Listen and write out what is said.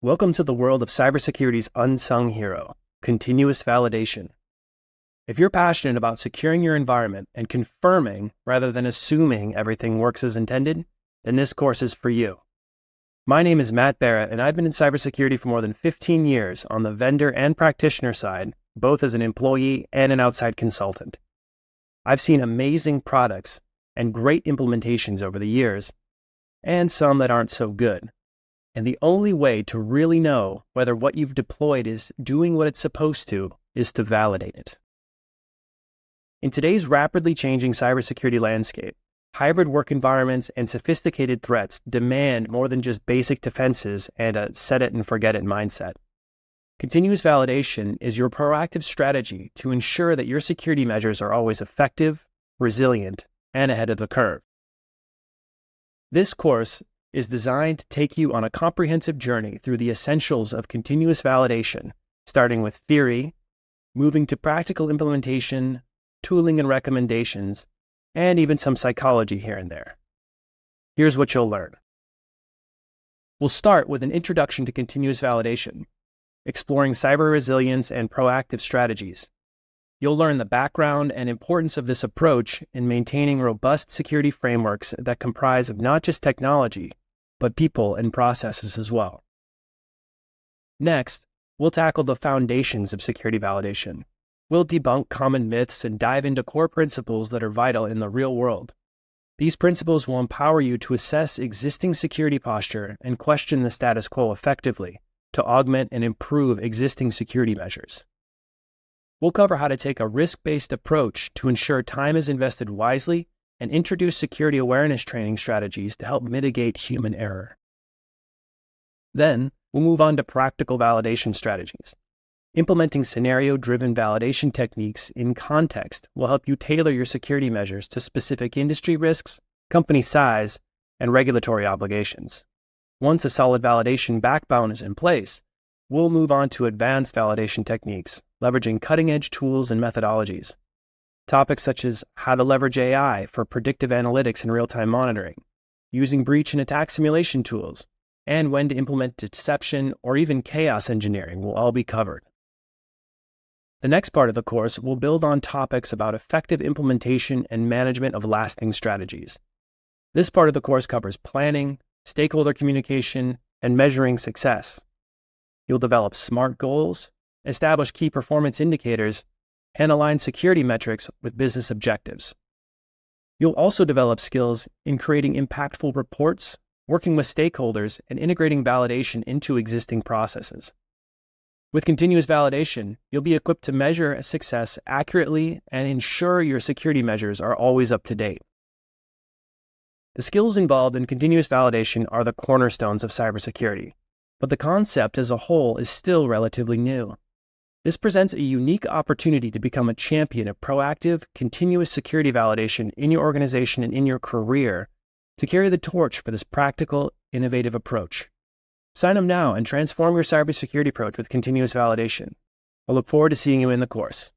Welcome to the world of cybersecurity's unsung hero, continuous validation. If you're passionate about securing your environment and confirming rather than assuming everything works as intended, then this course is for you. My name is Matt Barrett, and I've been in cybersecurity for more than 15 years on the vendor and practitioner side, both as an employee and an outside consultant. I've seen amazing products and great implementations over the years, and some that aren't so good. And the only way to really know whether what you've deployed is doing what it's supposed to is to validate it. In today's rapidly changing cybersecurity landscape, hybrid work environments and sophisticated threats demand more than just basic defenses and a set it and forget it mindset. Continuous validation is your proactive strategy to ensure that your security measures are always effective, resilient, and ahead of the curve. This course is designed to take you on a comprehensive journey through the essentials of continuous validation, starting with theory, moving to practical implementation, tooling and recommendations, and even some psychology here and there. Here's what you'll learn. We'll start with an introduction to continuous validation, exploring cyber resilience and proactive strategies. You'll learn the background and importance of this approach in maintaining robust security frameworks that comprise of not just technology, but people and processes as well. Next, we'll tackle the foundations of security validation. We'll debunk common myths and dive into core principles that are vital in the real world. These principles will empower you to assess existing security posture and question the status quo effectively to augment and improve existing security measures. We'll cover how to take a risk-based approach to ensure time is invested wisely and introduce security awareness training strategies to help mitigate human error. Then, we'll move on to practical validation strategies. Implementing scenario-driven validation techniques in context will help you tailor your security measures to specific industry risks, company size, and regulatory obligations. Once a solid validation backbone is in place, we'll move on to advanced validation techniques, leveraging cutting-edge tools and methodologies. Topics such as how to leverage AI for predictive analytics and real-time monitoring, using breach and attack simulation tools, and when to implement deception or even chaos engineering will all be covered. The next part of the course will build on topics about effective implementation and management of lasting strategies. This part of the course covers planning, stakeholder communication, and measuring success. You'll develop SMART goals, establish key performance indicators, and align security metrics with business objectives. You'll also develop skills in creating impactful reports, working with stakeholders, and integrating validation into existing processes. With continuous validation, you'll be equipped to measure success accurately and ensure your security measures are always up to date. The skills involved in continuous validation are the cornerstones of cybersecurity, but the concept as a whole is still relatively new. This presents a unique opportunity to become a champion of proactive, continuous security validation in your organization and in your career to carry the torch for this practical, innovative approach. Sign up now and transform your cybersecurity approach with continuous validation. I look forward to seeing you in the course.